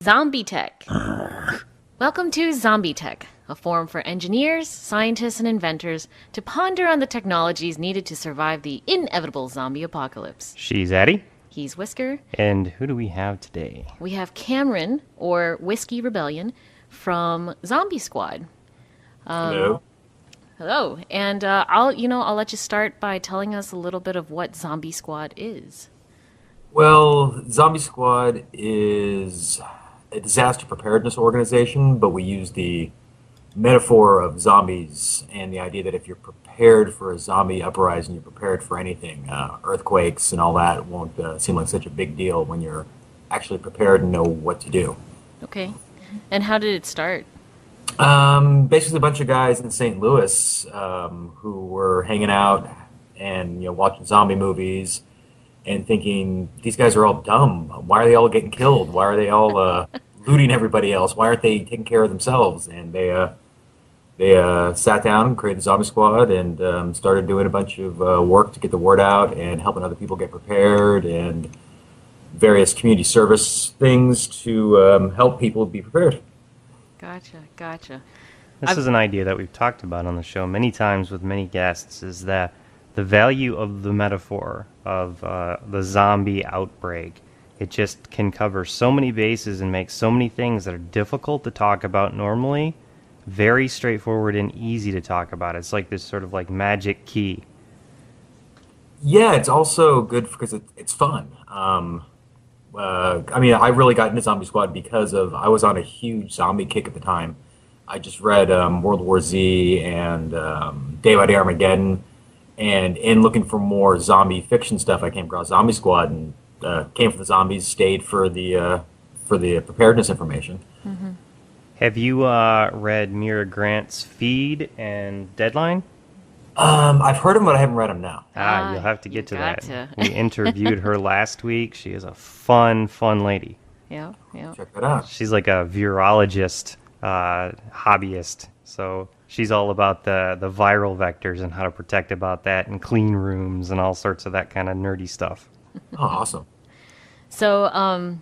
Zombie Tech. Welcome to Zombie Tech, a forum for engineers, scientists, and inventors to ponder on the technologies needed to survive the inevitable zombie apocalypse. She's Addie. He's Whisker. And who do we have today? We have Cameron, or Whiskey Rebellion, from ZombieSquad. Hello. Hello, and I'll let you start by telling us a little bit of what ZombieSquad is. Well, ZombieSquad is a disaster preparedness organization, but we use the metaphor of zombies and the idea that if you're prepared for a zombie uprising, you're prepared for anything. Earthquakes and all that won't seem like such a big deal when you're actually prepared and know what to do. Okay. And how did it start? Basically a bunch of guys in St. Louis who were hanging out and watching zombie movies and thinking, these guys are all dumb. Why are they all getting killed? Why are they all looting everybody else? Why aren't they taking care of themselves? And they sat down and created the Zombie Squad and started doing a bunch of work to get the word out and helping other people get prepared and various community service things to help people be prepared. Gotcha. This is an idea that we've talked about on the show many times with many guests, is that the value of the metaphor of the zombie outbreak, it just can cover so many bases and make so many things that are difficult to talk about normally very straightforward and easy to talk about. It's like this sort of like magic key. Yeah, it's also good because it's fun. I really got into Zombie Squad because I was on a huge zombie kick at the time. I just read World War Z and Day by Day Armageddon, and in looking for more zombie fiction stuff, I came across Zombie Squad and came for the zombies, stayed for the preparedness information. Mm-hmm. Have you read Mira Grant's Feed and Deadline? I've heard them, but I haven't read them now. You'll have to get to that. To. We interviewed her last week. She is a fun lady. Yeah. Check that out. She's like a virologist, hobbyist. So she's all about the viral vectors and how to protect about that and clean rooms and all sorts of that kind of nerdy stuff. Oh, awesome. So,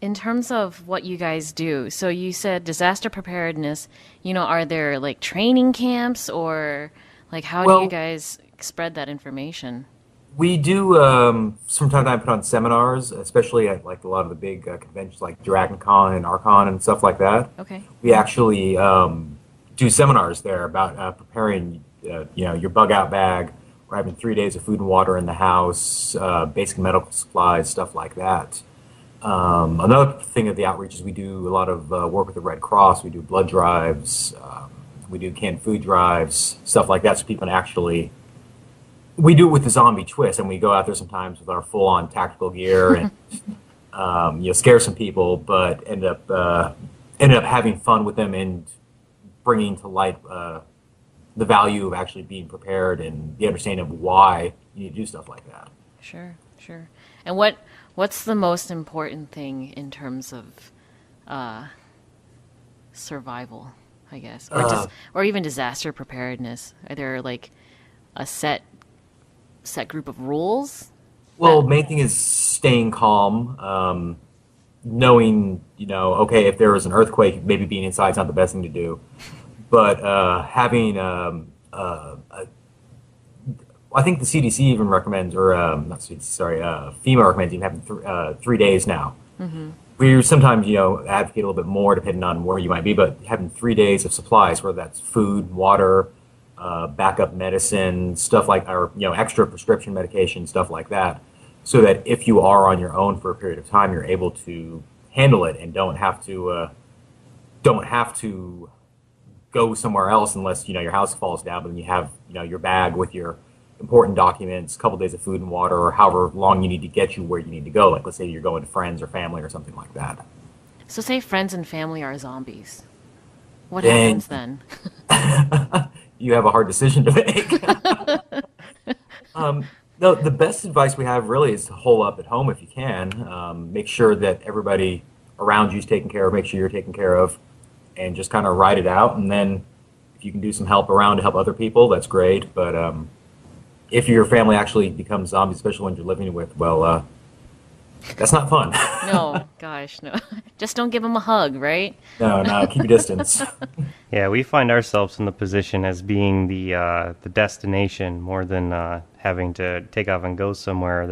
in terms of what you guys do, so you said disaster preparedness, are there like training camps or like how do you guys spread that information? We do, from time to time, put on seminars, especially at like a lot of the big conventions like DragonCon and Archon and stuff like that. Okay. We actually do seminars there about preparing, your bug-out bag, or having 3 days of food and water in the house, basic medical supplies, stuff like that. Another thing of the outreach is we do a lot of work with the Red Cross. We do blood drives, we do canned food drives, stuff like that, so people can actually... We do it with the zombie twist, and we go out there sometimes with our full-on tactical gear and scare some people, but end up having fun with them and bringing to light the value of actually being prepared and the understanding of why you need to do stuff like that. Sure. And what's the most important thing in terms of survival, I guess, or even disaster preparedness? Are there like a set group of rules? Well, main thing is staying calm, knowing, okay, if there was an earthquake, maybe being inside is not the best thing to do, but having, I think the CDC even recommends, or not CDC, sorry, FEMA recommends even having 3 days now. Mm-hmm. We sometimes, advocate a little bit more depending on where you might be, but having 3 days of supplies, whether that's food, water, backup medicine, stuff like, or extra prescription medication, stuff like that, so that if you are on your own for a period of time, you're able to handle it and don't have to go somewhere else unless your house falls down. But then you have your bag with your important documents, a couple days of food and water, or however long you need to get you where you need to go. Like let's say you're going to friends or family or something like that. So say friends and family are zombies. What happens then? You have a hard decision to make. No, the best advice we have really is to hole up at home if you can. Make sure that everybody around you is taken care of, make sure you're taken care of, and just kind of ride it out. And then if you can do some help around to help other people, that's great. But if your family actually becomes zombies, especially when you're living with, well, that's not fun. No, gosh, no. Just don't give them a hug, right? No, no, keep your distance. Yeah, we find ourselves in the position as being the destination more than having to take off and go somewhere.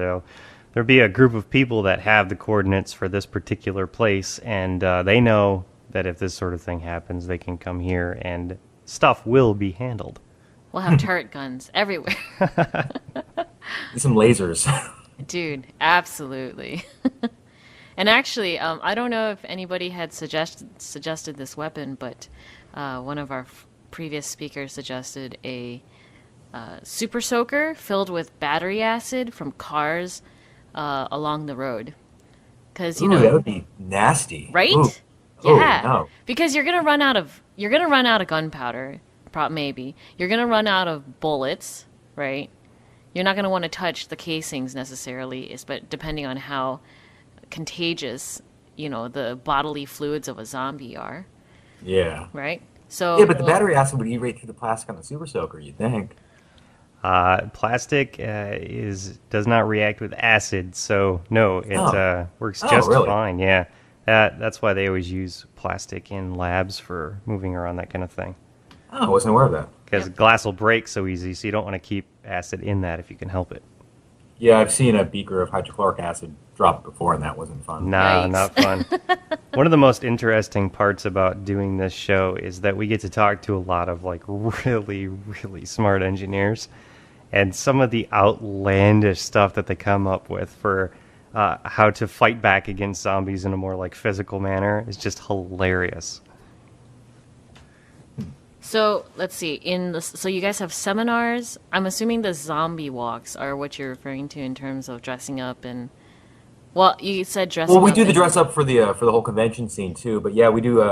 There'll be a group of people that have the coordinates for this particular place, and they know that if this sort of thing happens, they can come here and stuff will be handled. We'll have turret guns everywhere. Some lasers. Dude, absolutely. And actually, I don't know if anybody had suggested this weapon, but one of our previous speakers suggested a super soaker filled with battery acid from cars along the road. Because Ooh, that would be nasty. right? Ooh. Yeah, Oh, no. because you're gonna run out of gunpowder, maybe. You're gonna run out of bullets, right? You're not gonna want to touch the casings necessarily, but depending on how contagious, the bodily fluids of a zombie are, Yeah. right? So Yeah, but the battery acid would eat right through the plastic on the super soaker, you'd think. Plastic does not react with acid, so no, it works just really? fine. Yeah, that's why they always use plastic in labs for moving around that kind of thing. Oh, I wasn't aware of that. Because glass will break so easy, so you don't want to keep acid in that if you can help it. Yeah, I've seen a beaker of hydrochloric acid drop before, and that wasn't fun. No, Yikes. not fun. One of the most interesting parts about doing this show is that we get to talk to a lot of really, really smart engineers, and some of the outlandish stuff that they come up with for how to fight back against zombies in a more physical manner is just hilarious. So let's see. So you guys have seminars. I'm assuming the zombie walks are what you're referring to in terms of dressing up and. Well, you said dressing up. Well, we do the dress up for the whole convention scene too, but yeah, we do.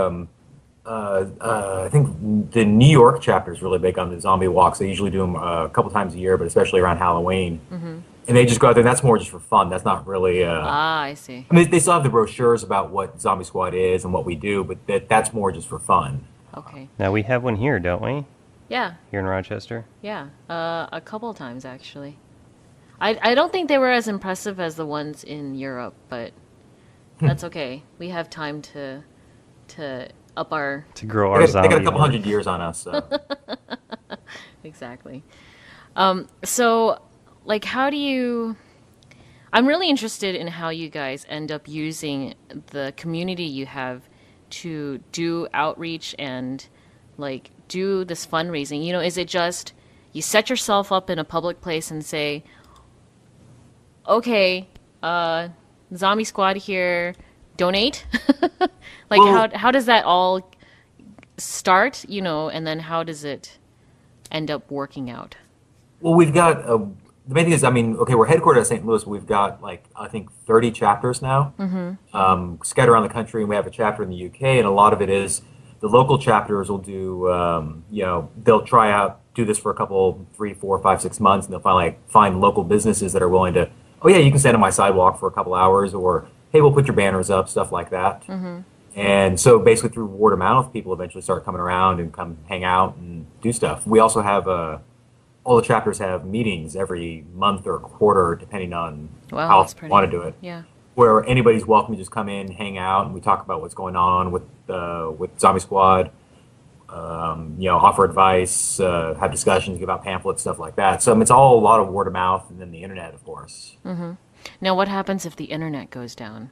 I think the New York chapter is really big on the zombie walks. They usually do them a couple times a year, but especially around Halloween. Mm-hmm. And they just go out there. And that's more just for fun. That's not really. I see. I mean, they still have the brochures about what Zombie Squad is and what we do, but that's more just for fun. Okay. Now, we have one here, don't we? Yeah. Here in Rochester? Yeah. A couple times, actually. I don't think they were as impressive as the ones in Europe, but that's okay. We have time to up our... To grow our zombie They got a couple horde. hundred years on us. So. Exactly. So, how do you... I'm really interested in how you guys end up using the community you have to do outreach and do this fundraising. Is it just you set yourself up in a public place and say, okay, Zombie Squad here, donate? How does that all start, and then how does it end up working out? Well, we've got the main thing is, okay, we're headquartered at St. Louis. But we've got I think 30 chapters now, scattered around the country, and we have a chapter in the UK. And a lot of it is the local chapters will do, they'll try out, do this for a couple, 3, 4, 5, 6 months, and they'll find local businesses that are willing to, oh yeah, you can stand on my sidewalk for a couple hours, or hey, we'll put your banners up, stuff like that. Mm-hmm. And so basically through word of mouth, people eventually start coming around and come hang out and do stuff. We also have all the chapters have meetings every month or quarter, depending on how they want to do it. Yeah. Where anybody's welcome to just come in, hang out, and we talk about what's going on with Zombie Squad. Offer advice, have discussions, give out pamphlets, stuff like that. So it's all a lot of word of mouth, and then the internet, of course. Mm-hmm. Now, what happens if the internet goes down?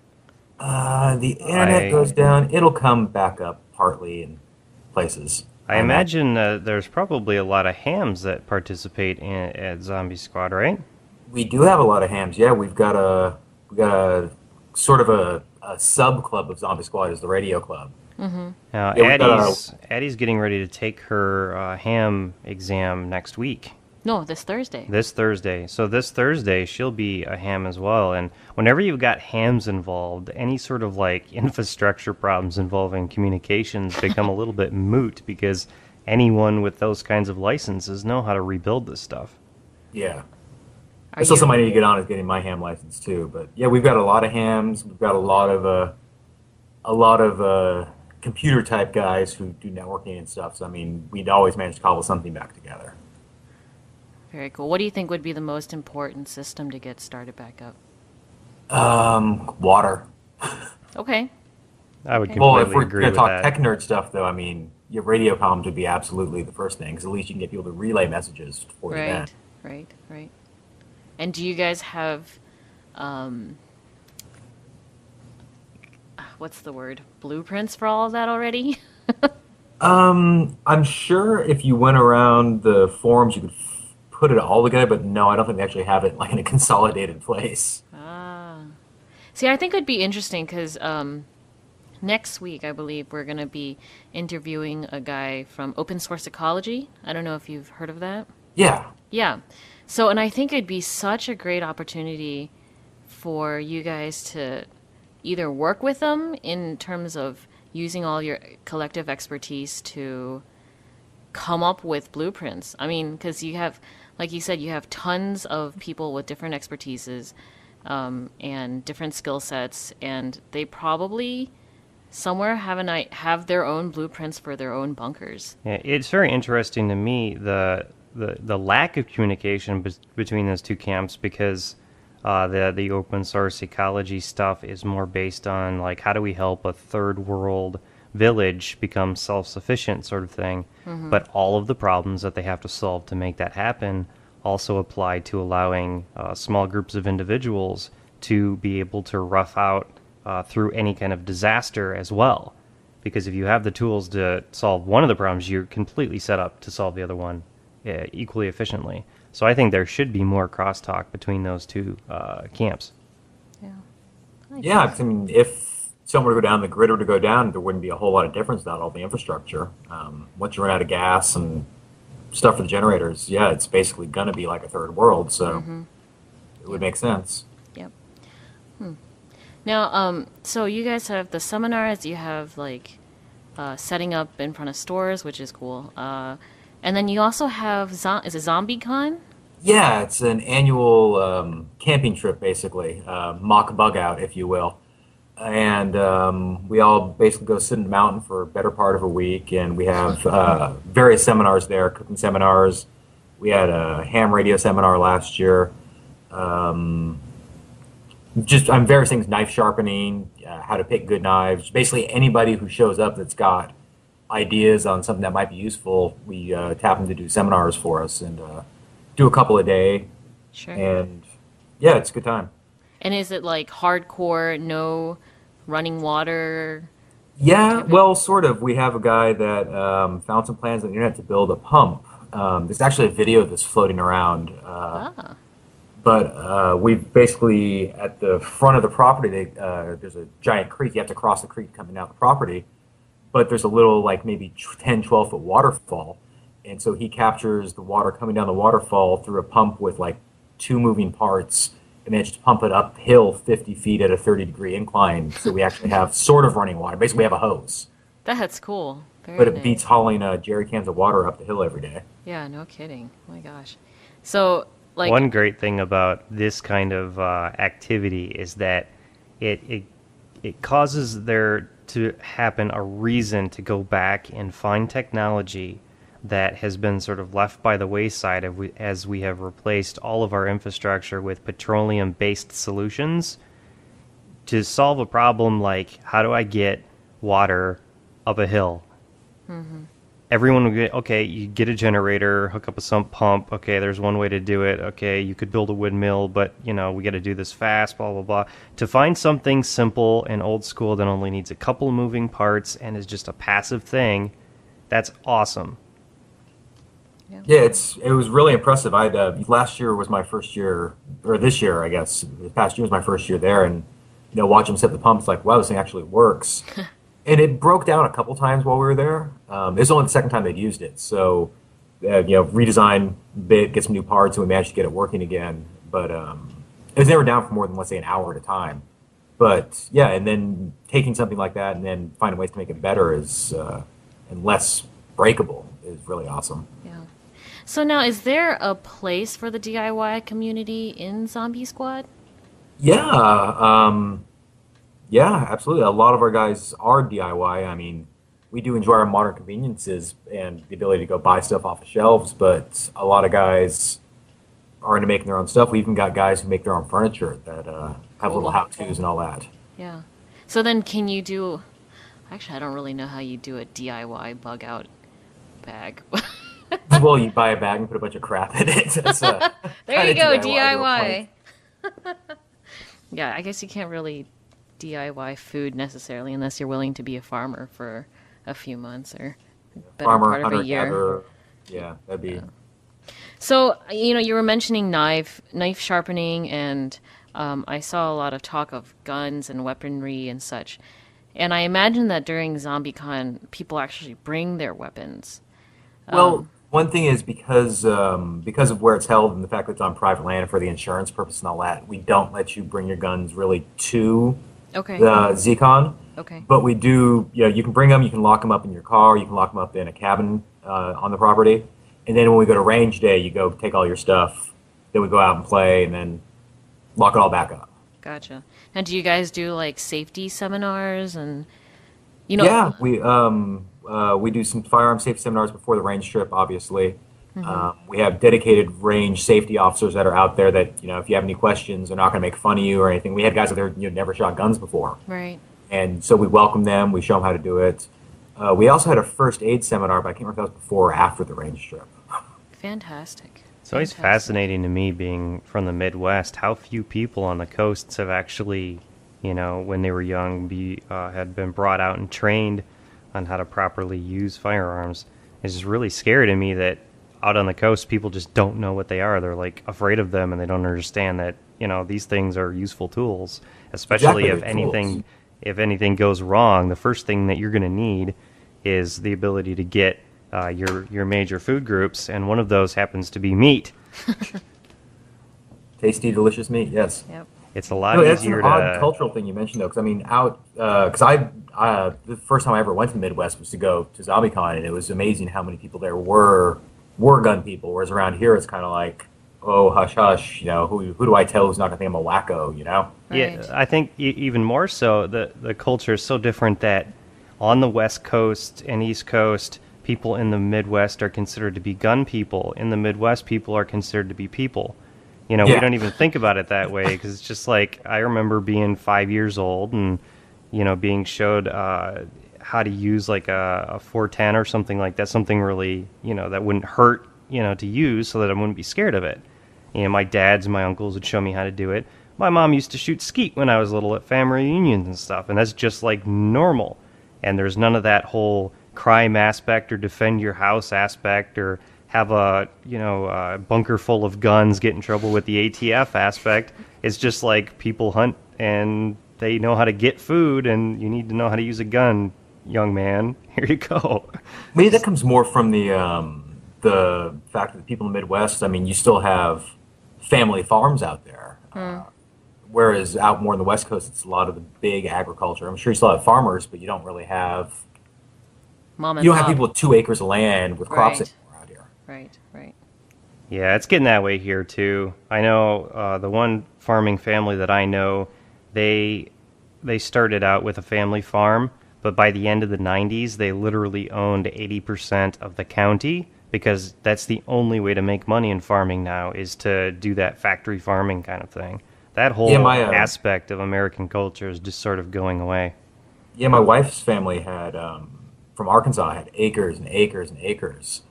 The internet goes down. It'll come back up partly in places. I imagine there's probably a lot of hams that participate at Zombie Squad, right? We do have a lot of hams. Yeah, we've got a sort of a sub club of Zombie Squad is the radio club. Mm-hmm. Now, Addie's getting ready to take her ham exam next week. No, this Thursday. This Thursday. So this Thursday, she'll be a ham as well. And whenever you've got hams involved, any sort of infrastructure problems involving communications become a little bit moot because anyone with those kinds of licenses know how to rebuild this stuff. Yeah. There's still somebody to get on is getting my ham license too. But yeah, we've got a lot of hams. We've got a lot of computer type guys who do networking and stuff. So we'd always manage to cobble something back together. Very cool. What do you think would be the most important system to get started back up? Water. Okay. I would Okay. Well, if completely we're agree going to with talk that. tech nerd stuff, though, I mean, your radio comms would be absolutely the first thing, because at least you can get people to relay messages for you then. Right, right, right. And do you guys have, um, what's the word? Blueprints for all of that already? I'm sure if you went around the forums, you could put it all together, but no, I don't think they actually have it like in a consolidated place. Ah. See, I think it would be interesting because next week, I believe, we're going to be interviewing a guy from Open Source Ecology. I don't know if you've heard of that. Yeah. Yeah. So, and I think it'd be such a great opportunity for you guys to either work with them in terms of using all your collective expertise to come up with blueprints. I mean, because you have, like you said, you have tons of people with different expertises and different skill sets, and they probably somewhere have their own blueprints for their own bunkers. Yeah, it's very interesting to me the lack of communication between those two camps because the open source ecology stuff is more based on like how do we help a third world village become self-sufficient sort of thing. But all of the problems that they have to solve to make that happen also apply to allowing small groups of individuals to be able to rough out through any kind of disaster as well. Because if you have the tools to solve one of the problems, you're completely set up to solve the other one equally efficiently. So I think there should be more crosstalk between those two camps. Yeah. Yeah, 'cause, I mean, if someone were to go down, the grid were to go down, there wouldn't be a whole lot of difference without all the infrastructure. Once you run out of gas and stuff for the generators, yeah, it's basically going to be like a third world, so it would make sense. Yep. Now, so you guys have the seminars, you have like setting up in front of stores, which is cool. And then you also have, is it ZombieCon? Yeah, it's an annual camping trip, basically, mock bug out, if you will. And we all basically go sit in the mountain for a better part of a week, and we have various seminars there, cooking seminars. We had a ham radio seminar last year. Just various things, knife sharpening, how to pick good knives. Basically, anybody who shows up that's got ideas on something that might be useful, we tap them to do seminars for us and do a couple a day. Sure. And yeah, it's a good time. And is it like hardcore, no running water? Yeah, well, sort of. We have a guy that found some plans on the internet to build a pump. There's actually a video of this floating around. But we basically, at the front of the property, there's a giant creek. You have to cross the creek coming out the property. But there's a little, like maybe 10, 12-foot waterfall. And so he captures the water coming down the waterfall through a pump with like two moving parts and then just pump it uphill 50 feet at a 30-degree incline. So we actually have sort of running water. Basically, we have a hose. That's cool. Very But it nice. beats hauling jerry cans of water up the hill every day. Yeah, no kidding. Oh my gosh. So, like, One great thing about this kind of activity is that it causes there to happen a reason to go back and find technology that has been sort of left by the wayside as we have replaced all of our infrastructure with petroleum-based solutions to solve a problem like how do I get water up a hill? Everyone would get, okay, you get a generator, hook up a sump pump, okay, there's one way to do it, okay, you could build a windmill, but, you know, we got to do this fast, blah, blah, blah. To find something simple and old school that only needs a couple moving parts and is just a passive thing, that's awesome. Yeah, it was really impressive. Last year was my first year, or this year, I guess. This past year was my first year there, and watch them set the pumps. Like, wow, this thing actually works. And it broke down a couple times while we were there. It was only the second time they'd used it, so redesign bit, get some new parts, and we managed to get it working again. But it was never down for more than, let's say, an hour at a time. But yeah, and then taking something like that and then finding ways to make it better and less breakable is really awesome. yeah. So now, is there a place for the DIY community in ZombieSquad? Yeah, yeah, absolutely. A lot of our guys are DIY. I mean, we do enjoy our modern conveniences and the ability to go buy stuff off the shelves, but a lot of guys are into making their own stuff. We even got guys who make their own furniture that have little Cool. how-tos and all that. Yeah. So then can you do... Actually, I don't really know how you do a DIY bug out bag. Well, you buy a bag and put a bunch of crap in it. That's, There you kinda go, DIY to a DIY. Yeah, I guess you can't really DIY food necessarily unless you're willing to be a farmer for a few months or better Farmer, part of a hunter, year. gatherer. Yeah, that'd be. So, you were mentioning knife sharpening, and I saw a lot of talk of guns and weaponry and such. And I imagine that during ZombieCon, people actually bring their weapons. Well, one thing is because of where it's held and the fact that it's on private land for the insurance purpose and all that, we don't let you bring your guns really to Okay. the ZCon. Okay. But we do, you can bring them, you can lock them up in your car, you can lock them up in a cabin on the property. And then when we go to range day, you go take all your stuff. Then we go out and play and then lock it all back up. Gotcha. And do you guys do like safety seminars and, Yeah, we do some firearm safety seminars before the range trip, obviously. We have dedicated range safety officers that are out there that, if you have any questions, they're not going to make fun of you or anything. We had guys out there who never shot guns before. Right. And so we welcome them, we show them how to do it. We also had a first aid seminar, but I can't remember if that was before or after the range trip. Fantastic. It's always fascinating to me, being from the Midwest, how few people on the coasts have actually, when they were young, had been brought out and trained on how to properly use firearms. It's just really scary to me that out on the coast, people just don't know what they are. They're like afraid of them, and they don't understand that these things are useful tools. Especially if anything goes wrong, the first thing that you're going to need is the ability to get your major food groups, and one of those happens to be meat. Tasty, delicious meat, yes. Yep. It's a lot That's easier an to... odd cultural thing you mentioned, though, because the first time I ever went to the Midwest was to go to ZombieCon, and it was amazing how many people there were gun people, whereas around here it's kind of like, oh, hush, hush, who do I tell who's not going to think I'm a wacko, Right. Yeah, I think even more so, the culture is so different that on the West Coast and East Coast, people in the Midwest are considered to be gun people. In the Midwest, people are considered to be people. We don't even think about it that way, because it's just like, I remember being 5 years old and, being showed how to use like a 410 or something like that, something really, that wouldn't hurt, to use, so that I wouldn't be scared of it. My dads and my uncles would show me how to do it. My mom used to shoot skeet when I was little at family reunions and stuff, and that's just like normal. And there's none of that whole crime aspect or defend your house aspect or have a bunker full of guns, get in trouble with the ATF aspect. It's just like people hunt and they know how to get food, and you need to know how to use a gun, young man. Here you go. Maybe that comes more from the fact that the people in the Midwest, you still have family farms out there. Whereas out more on the West Coast, it's a lot of the big agriculture. I'm sure you still have farmers, but you don't really have... You don't have people with 2 acres of land with crops anymore out here. Right. Yeah, it's getting that way here too. I know the one farming family that I know, they started out with a family farm, but by the end of the 90s, they literally owned 80% of the county, because that's the only way to make money in farming now, is to do that factory farming kind of thing. That whole aspect of American culture is just sort of going away. Yeah, my wife's family had, from Arkansas, had acres and acres and acres,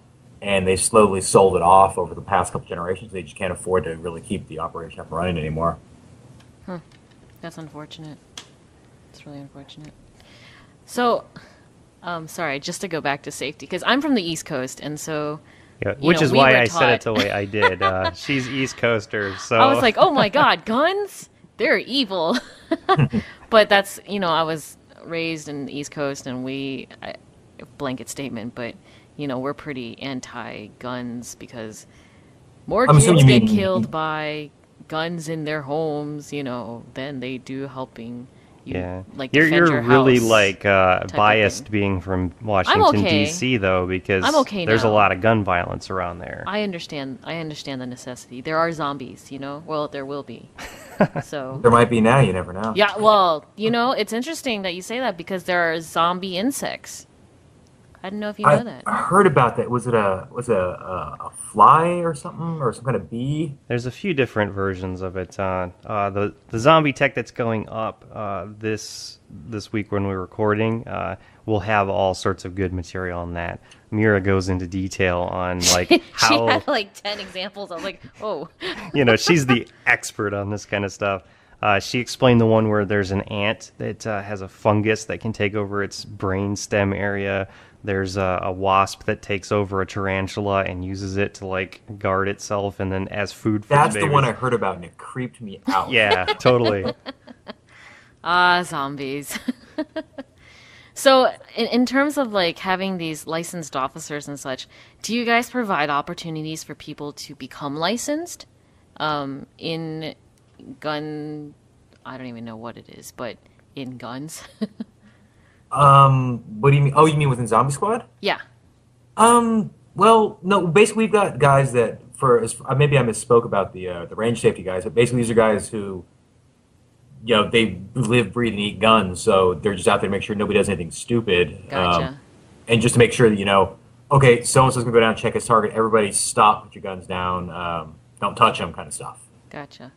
and they slowly sold it off over the past couple generations. They just can't afford to really keep the operation up and running anymore. That's unfortunate. It's really unfortunate. So, sorry, just to go back to safety, because I'm from the East Coast, and so... Yeah, which is why I said it the way I did. She's East Coaster, so... I was like, oh my god, guns? They're evil. But that's, I was raised in the East Coast, and blanket statement, but, we're pretty anti-guns, because more kids get killed by guns in their homes, than they do helping... You're really biased being from Washington D.C. though, because there's a lot of gun violence around there. I understand the necessity. There are zombies, Well, there will be. So there might be now. You never know. Yeah. Well, it's interesting that you say that, because there are zombie insects. I don't know if you know that. I heard about that. Was it a fly or something, or some kind of bee? There's a few different versions of it. The zombie tech that's going up this week when we're recording will have all sorts of good material on that. Mira goes into detail on like how She had like 10 examples. I was like, oh. she's the expert on this kind of stuff. She explained the one where there's an ant that has a fungus that can take over its brain stem area. There's a wasp that takes over a tarantula and uses it to like guard itself, and then as food for That's the the babies. one I heard about, and it creeped me out. Yeah, totally. Zombies. So, in terms of like having these licensed officers and such, do you guys provide opportunities for people to become licensed in gun? I don't even know what it is, but in guns. What do you mean? Oh, you mean within Zombie Squad? Yeah. Well, no. Basically, we've got guys that maybe I misspoke about the range safety guys, but basically these are guys who, they live, breathe, and eat guns, so they're just out there to make sure nobody does anything stupid. Gotcha. And just to make sure that okay, so and so's gonna go down and check his target. Everybody, stop, put your guns down. Don't touch them, kind of stuff. Gotcha.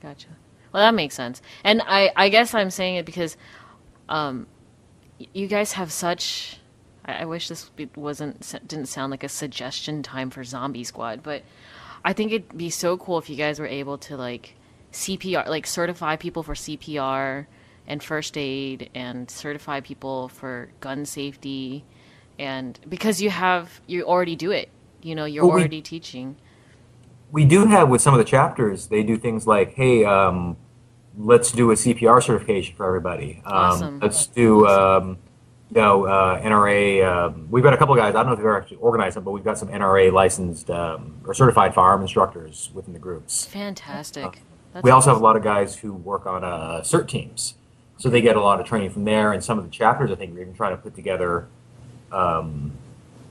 Well, that makes sense. And I guess I'm saying it because you guys have such... I wish this didn't sound like a suggestion time for Zombie Squad, but I think it'd be so cool if you guys were able to like CPR, like certify people for CPR and first aid, and certify people for gun safety, and because you already do it, you're already teaching. We do have with some of the chapters, they do things like, hey, let's do a CPR certification for everybody. Awesome. Let's do, NRA. We've got a couple of guys. I don't know if they've actually organized them, but we've got some NRA licensed or certified firearm instructors within the groups. Fantastic. We also have a lot of guys who work on CERT teams, so they get a lot of training from there. And some of the chapters, I think, we're even trying to put together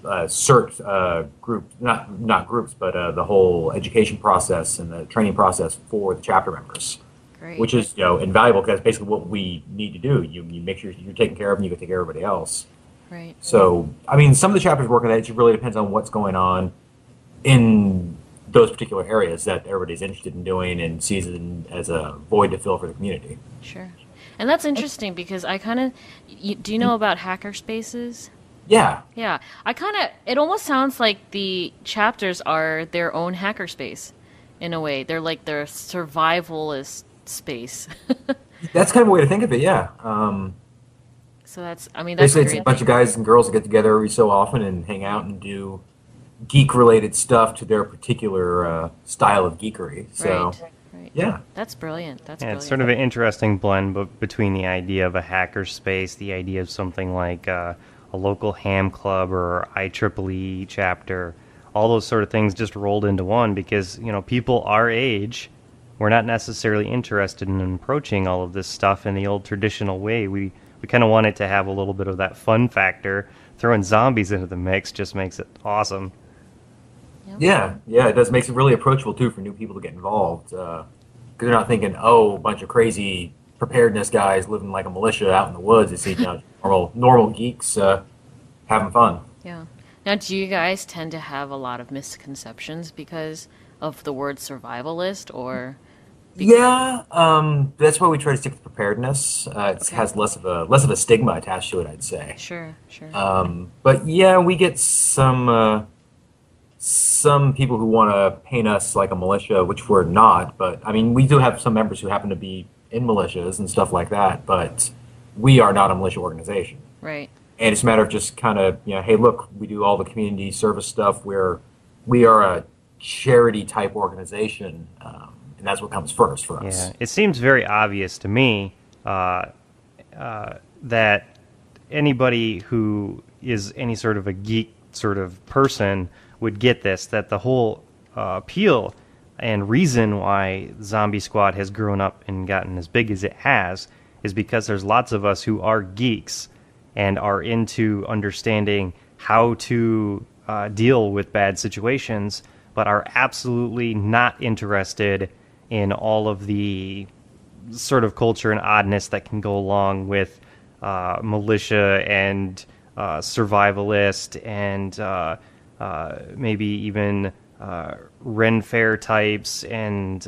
CERT group, not groups, but the whole education process and the training process for the chapter members. Great. Which is invaluable, because that's basically what we need to do. You make sure you're taking care of them, you can take care of everybody else. Right. So, I mean, some of the chapters work on that. It just really depends on what's going on in those particular areas that everybody's interested in doing and sees it as a void to fill for the community. Sure. And that's interesting because I kind of... do you know about hacker spaces? Yeah. Yeah. It almost sounds like the chapters are their own hacker space in a way. They're like their survivalist space. That's kind of a way to think of it, yeah. So that's Basically, a it's a great bunch thing. of guys and girls that get together every so often and hang out and do geek-related stuff to their particular style of geekery. So, Right. yeah. That's brilliant. It's sort of an interesting blend between the idea of a hacker space, the idea of something like a local ham club or IEEE chapter, all those sort of things just rolled into one because, people our age, we're not necessarily interested in approaching all of this stuff in the old traditional way. We kind of want it to have a little bit of that fun factor. Throwing zombies into the mix just makes it awesome. Yep. Yeah, it does. Makes it really approachable, too, for new people to get involved. Because they're not thinking, a bunch of crazy preparedness guys living like a militia out in the woods. It's normal geeks having fun. Yeah. Now, do you guys tend to have a lot of misconceptions because of the word survivalist, or... Yeah, that's why we try to stick with preparedness. It has less of a stigma attached to it, I'd say. Sure. But yeah, we get some people who want to paint us like a militia, which we're not. But I mean, we do have some members who happen to be in militias and stuff like that. But we are not a militia organization. Right. And it's a matter of just kind of, hey, look, we do all the community service stuff. We are a charity type organization. And that's what comes first for us. Yeah, it seems very obvious to me that anybody who is any sort of a geek sort of person would get this, that the whole appeal and reason why Zombie Squad has grown up and gotten as big as it has is because there's lots of us who are geeks and are into understanding how to deal with bad situations, but are absolutely not interested in all of the sort of culture and oddness that can go along with militia and survivalist and maybe even Ren Fair types and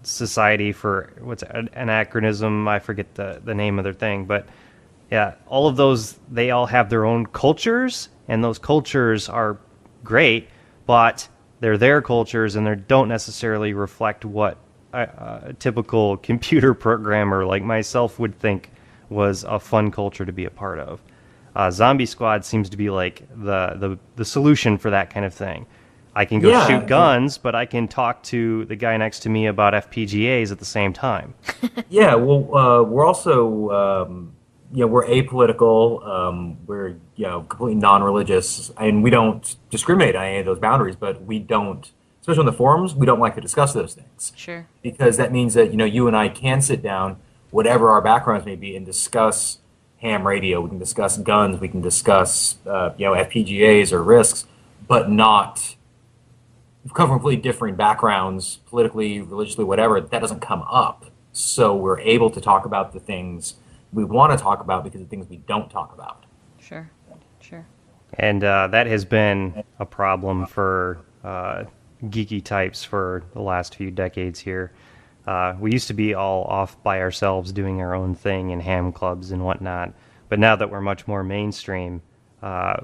Society for what's anachronism. I forget the name of their thing, but yeah, all of those, they all have their own cultures, and those cultures are great, but they're their cultures and they don't necessarily reflect what a typical computer programmer like myself would think was a fun culture to be a part of. ZombieSquad seems to be like the solution for that kind of thing. I can go shoot guns, but I can talk to the guy next to me about FPGAs at the same time. Yeah, well, we're also, we're apolitical. We're, completely non-religious, and we don't discriminate on any of those boundaries. But we don't, especially on the forums, we don't like to discuss those things. Sure. Because that means that you and I can sit down, whatever our backgrounds may be, and discuss ham radio. We can discuss guns. We can discuss, FPGAs or risks, but not. We've come from completely different backgrounds, politically, religiously, whatever. That doesn't come up. So we're able to talk about the things we want to talk about because of things we don't talk about. Sure, sure. And that has been a problem for geeky types for the last few decades here. We used to be all off by ourselves doing our own thing in ham clubs and whatnot. But now that we're much more mainstream,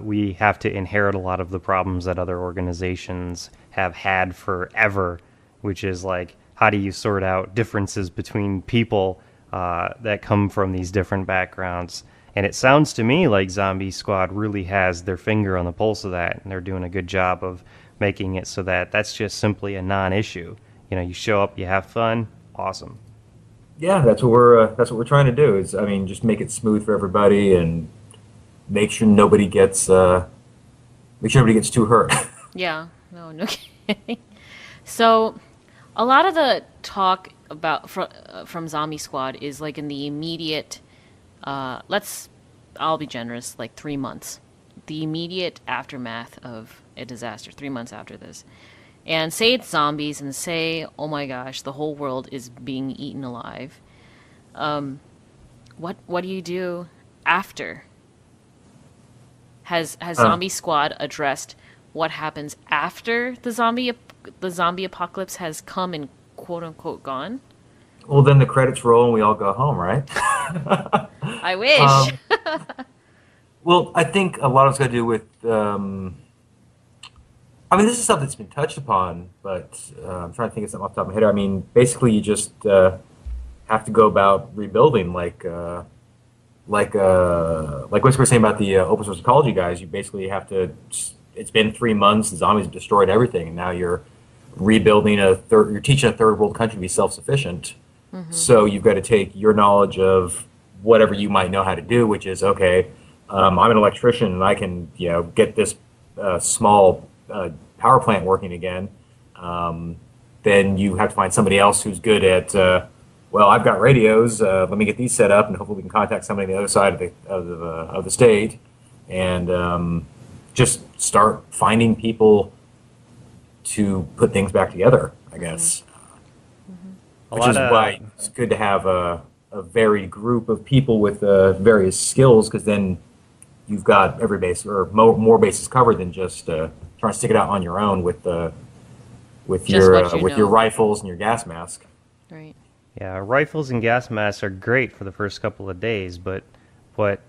we have to inherit a lot of the problems that other organizations have had forever, which is like, how do you sort out differences between people that come from these different backgrounds? And it sounds to me like ZombieSquad really has their finger on the pulse of that, and they're doing a good job of making it so that that's just simply a non-issue. You show up, you have fun, awesome. Yeah, that's what we're trying to do. Is just make it smooth for everybody and make sure nobody gets too hurt. Yeah, no kidding. So, a lot of the talk about from ZombieSquad is like in the immediate. I'll be generous, like 3 months, the immediate aftermath of a disaster. 3 months after this, and say it's zombies, and say, oh my gosh, the whole world is being eaten alive. What do you do after? Has ZombieSquad addressed what happens after the zombie apocalypse has come and quote unquote gone? Well, then the credits roll and we all go home, right? I wish. Well, I think a lot of it's got to do with. This is stuff that's been touched upon, but I'm trying to think of something off the top of my head. Basically, you just have to go about rebuilding, like what we were saying about the open source ecology guys. You basically have to. It's been 3 months. The zombies have destroyed everything, and now you're rebuilding You're teaching a third world country to be self-sufficient. Mm-hmm. So you've got to take your knowledge of whatever you might know how to do, which is okay. I'm an electrician, and I can get this small power plant working again. Then you have to find somebody else who's good at. I've got radios. Let me get these set up, and hopefully we can contact somebody on the other side of the state, and just start finding people to put things back together, I guess. Mm-hmm. Which is why it's good to have a varied group of people with various skills, because then you've got every base or more bases covered than just trying to stick it out on your own with your rifles and your gas mask. Right. Yeah, rifles and gas masks are great for the first couple of days, but what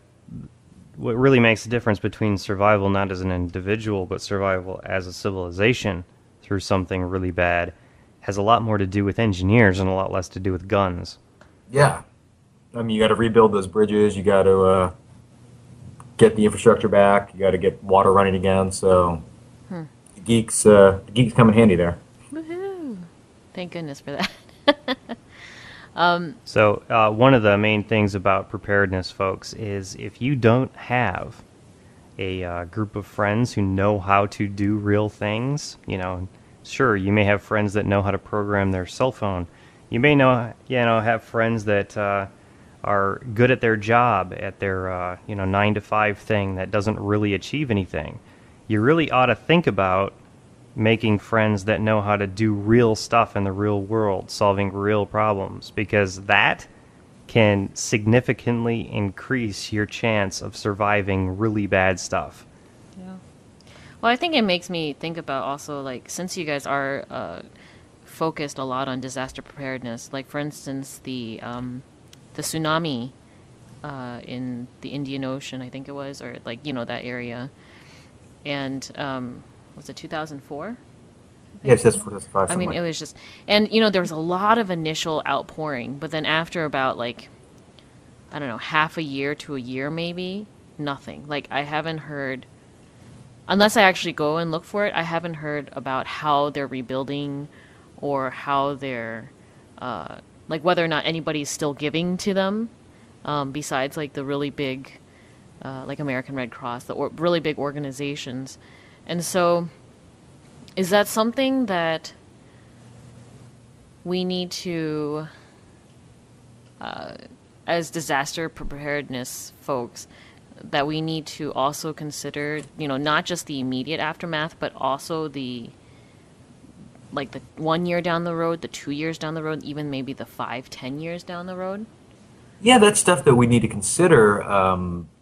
really makes the difference between survival not as an individual but survival as a civilization through something really bad has a lot more to do with engineers and a lot less to do with guns. Yeah. You got to rebuild those bridges. You got to get the infrastructure back. You got to get water running again. So the geeks come in handy there. Woohoo! Thank goodness for that. So one of the main things about preparedness, folks, is if you don't have a group of friends who know how to do real things, sure, you may have friends that know how to program their cell phone. You may have friends that are good at their job, at their 9 to 5 thing that doesn't really achieve anything. You really ought to think about making friends that know how to do real stuff in the real world, solving real problems, because that can significantly increase your chance of surviving really bad stuff. Yeah. Well, I think it makes me think about also, like, since you guys are focused a lot on disaster preparedness, like, for instance, the tsunami in the Indian Ocean, I think it was, or, like, that area. And was it 2004? Yes, that's 5. I mean, it was just, and there was a lot of initial outpouring, but then after about, like, I don't know, half a year to a year maybe, nothing. Like, I haven't heard, unless I actually go and look for it, I haven't heard about how they're rebuilding or how they're, like, whether or not anybody's still giving to them, besides, like, the really big, like, American Red Cross, really big organizations. And so, is that something that we need to, as disaster preparedness folks, that we need to also consider, not just the immediate aftermath, but also the 1 year down the road, the 2 years down the road, even maybe the 5-10 years down the road? Yeah, that's stuff that we need to consider.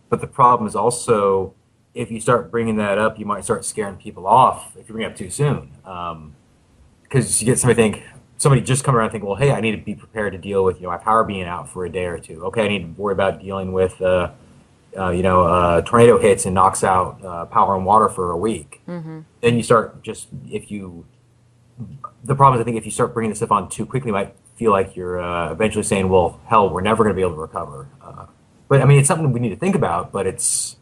But the problem is also, if you start bringing that up, you might start scaring people off if you bring it up too soon. Because you get somebody just come around and think, well, hey, I need to be prepared to deal with my power being out for a day or two. Okay, I need to worry about dealing with tornado hits and knocks out power and water for a week. Mm-hmm. Then you start the problem is, I think if you start bringing this stuff on too quickly, you might feel like you're eventually saying, well, hell, we're never going to be able to recover. But I mean, it's something we need to think about, but it's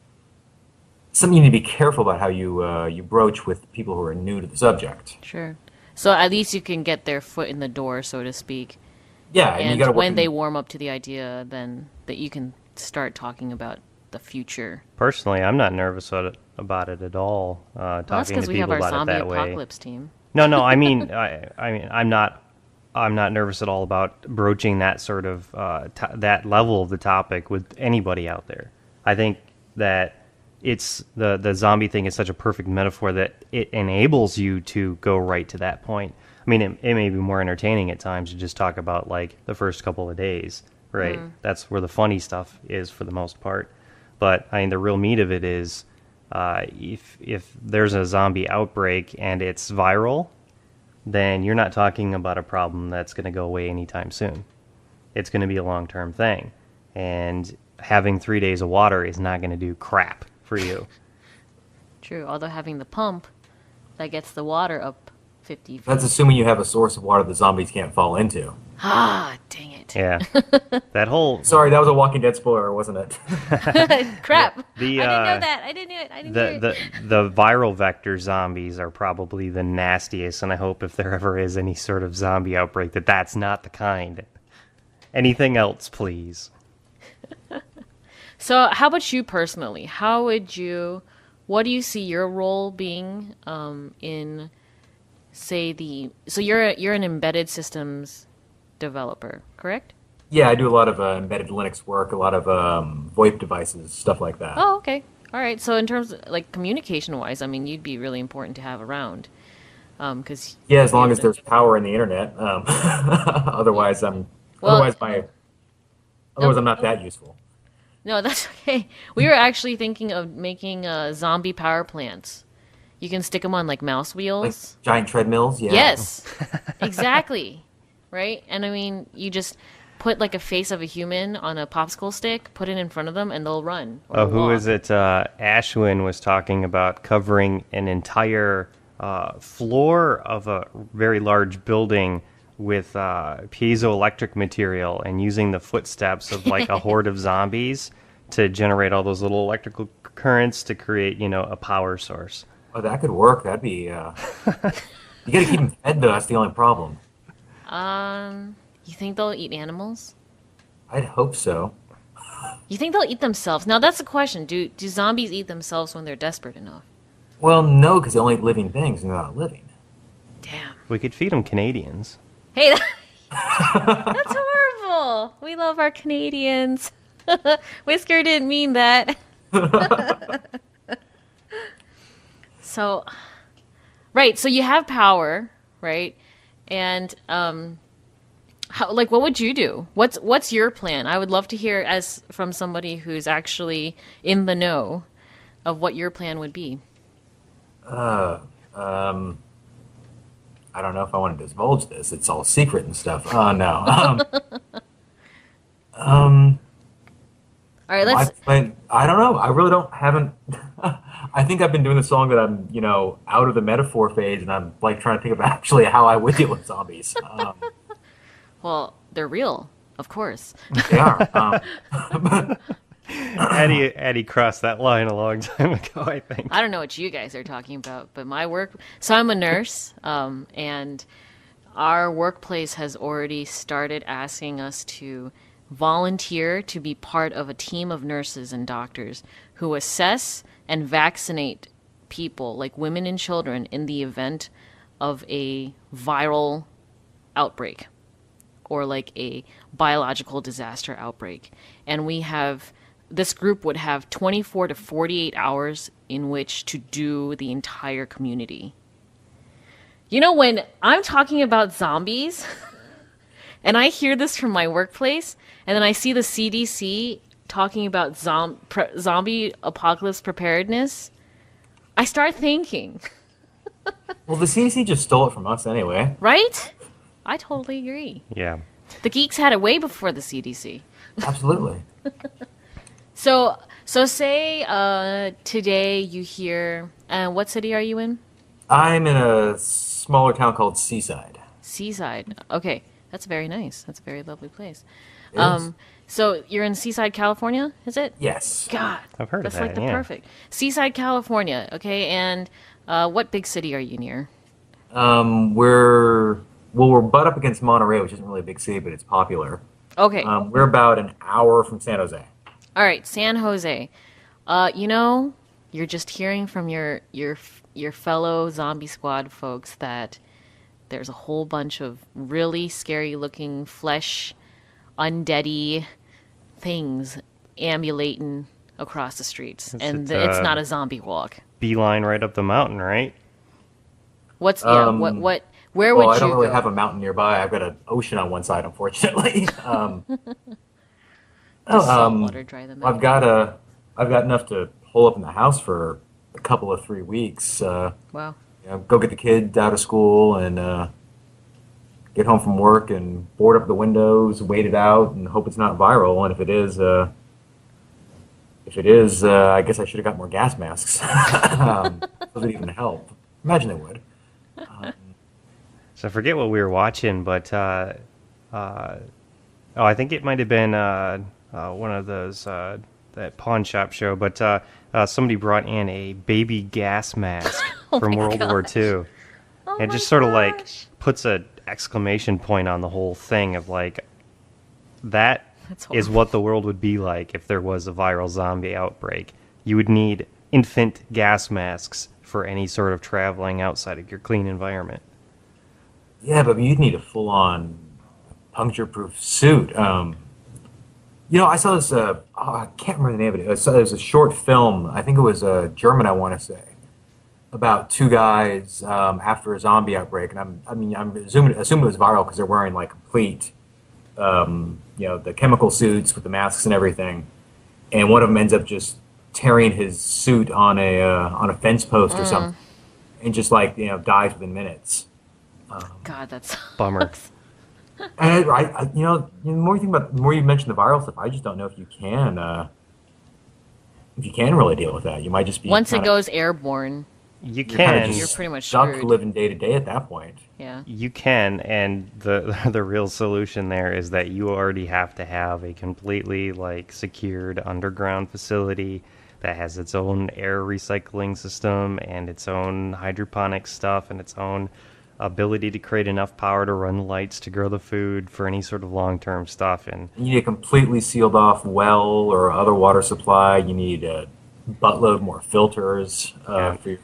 something you need to be careful about how you broach with people who are new to the subject. Sure. So at least you can get their foot in the door, so to speak. Yeah, and you gotta when they warm up to the idea, then that you can start talking about the future. Personally, I'm not nervous about it at all. Talking to we have people our about zombie it that way. apocalypse team. No, I mean, I'm not nervous at all about broaching that sort of that level of the topic with anybody out there. I think that it's the zombie thing is such a perfect metaphor that it enables you to go right to that point. I mean, it may be more entertaining at times to just talk about like the first couple of days, right? That's where the funny stuff is for the most part. But I mean, the real meat of it is if there's a zombie outbreak and it's viral, then you're not talking about a problem that's going to go away anytime soon. It's going to be a long-term thing. And having 3 days of water is not going to do crap for you. True, although having the pump that gets the water up 50 feet. That's assuming you have a source of water the zombies can't fall into. Ah, dang it. Yeah. That whole... Sorry, that was a Walking Dead spoiler, wasn't it? Crap. I didn't know that. I didn't hear it. The viral vector zombies are probably the nastiest, and I hope if there ever is any sort of zombie outbreak that's not the kind. Anything else, please. So how about you personally? What do you see your role being in, say, so you're an embedded systems developer, correct? Yeah, I do a lot of embedded Linux work, a lot of VoIP devices, stuff like that. Oh, okay. All right. So in terms of, like, communication-wise, I mean, you'd be really important to have around. As long as there's power in the internet. Otherwise, I'm not that useful. No, that's okay. We were actually thinking of making zombie power plants. You can stick them on, like, mouse wheels. Like giant treadmills? Yeah. Yes, exactly. Right? And I mean, you just put, like, a face of a human on a popsicle stick, put it in front of them, and they'll run. Who is it? Ashwin was talking about covering an entire floor of a very large building with piezoelectric material and using the footsteps of like a horde of zombies to generate all those little electrical currents to create, a power source. Oh, that could work. That'd be... You gotta keep them fed, though. That's the only problem. You think they'll eat animals? I'd hope so. You think they'll eat themselves? Now, that's the question. Do zombies eat themselves when they're desperate enough? Well, no, because they only eat living things and they're not living. Damn. We could feed them Canadians. Hey, that's horrible. We love our Canadians. Whisker didn't mean that. So, right, so you have power, right? And How, like, what would you do? What's your plan? I would love to hear as from somebody who's actually in the know of what your plan would be. Uh, um, I don't know if I want to divulge this. It's all secret and stuff. Oh no. Um, All right, let's. I don't know. I really don't haven't. I think I've been doing this so long that I'm, out of the metaphor phase, and I'm like trying to think about actually how I would deal with zombies. Well, they're real, of course. They are. Eddie crossed that line a long time ago, I think. I don't know what you guys are talking about, but my work. So I'm a nurse, and our workplace has already started asking us to volunteer to be part of a team of nurses and doctors who assess and vaccinate people, like women and children, in the event of a viral outbreak or like a biological disaster outbreak. And this group would have 24 to 48 hours in which to do the entire community. You know, when I'm talking about zombies and I hear this from my workplace, and then I see the CDC talking about zombie apocalypse preparedness, I start thinking. Well, the CDC just stole it from us anyway. Right? I totally agree. Yeah. The geeks had it way before the CDC. Absolutely. So say today you hear, what city are you in? I'm in a smaller town called Seaside. Seaside. Okay, that's very nice. That's a very lovely place. It is. So you're in Seaside, California, is it? Yes. God, I've heard of that's that, like the yeah. perfect Seaside, California. Okay, and what big city are you near? We're butt up against Monterey, which isn't really a big city, but it's popular. Okay, We're about an hour from San Jose. all right, San Jose. You're just hearing from your fellow Zombie Squad folks that there's a whole bunch of really scary looking flesh, undeady things ambulating across the streets, and it's not a zombie walk. Beeline right up the mountain, right? Where Well, would I don't you really go? have a mountain nearby. I've got an ocean on one side, unfortunately. Does salt water dry them out? I've got enough to hole up in the house for a couple of 3 weeks. Wow. Go get the kid out of school and get home from work and board up the windows, wait it out, and hope it's not viral. And if it is, I guess I should have got more gas masks. Does it even help? Imagine it would. So I forget what we were watching, but I think it might have been one of those that pawn shop show. But somebody brought in a baby gas mask from my World War gosh. II, Oh and my just sort of like gosh. puts a exclamation point on the whole thing of like that That's is horrible. what the world would be like if there was a viral zombie outbreak. You would need infant gas masks for any sort of traveling outside of your clean environment. Yeah, but you'd need a full-on puncture-proof suit. I saw this. I can't remember the name of it. It was a short film. I think it was German. I want to say about two guys after a zombie outbreak, and I'm assuming it was viral because they're wearing like complete, the chemical suits with the masks and everything, and one of them ends up just tearing his suit on a fence post or something, and just dies within minutes. God, that's Bummer. And the more you mention the viral stuff, I just don't know if you can really deal with that. You might just be once it kinda- goes airborne. You you're kinda can. just You're pretty much stuck screwed. living day to day at that point. Yeah. You can, and the the real solution there is that you already have to have a completely secured underground facility that has its own air recycling system and its own hydroponic stuff and its own ability to create enough power to run the lights to grow the food for any sort of long-term stuff. And You need a completely sealed off well or other water supply. You need a buttload more filters for your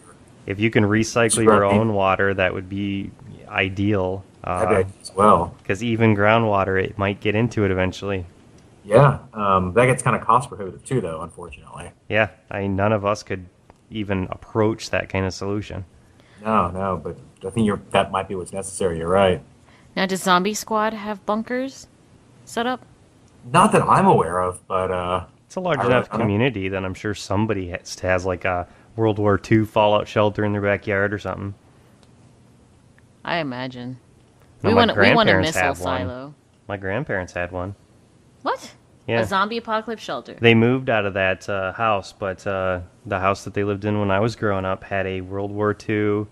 if you can recycle your own water, that would be ideal. as well. Because even groundwater, it might get into it eventually. Yeah, that gets kind of cost prohibitive too, though. Unfortunately, Yeah, none of us could even approach that kind of solution. no, but I think that might be what's necessary. You're right. Now, does Zombie Squad have bunkers set up? Not that I'm aware of, but It's a large I really enough don't know. community that I'm sure somebody has like a World War II fallout shelter in their backyard or something. I imagine. No, We my want a grandparents missile have one. silo. My grandparents had one. What? Yeah. A zombie apocalypse shelter. They moved out of that house, but the house that they lived in when I was growing up had a World War II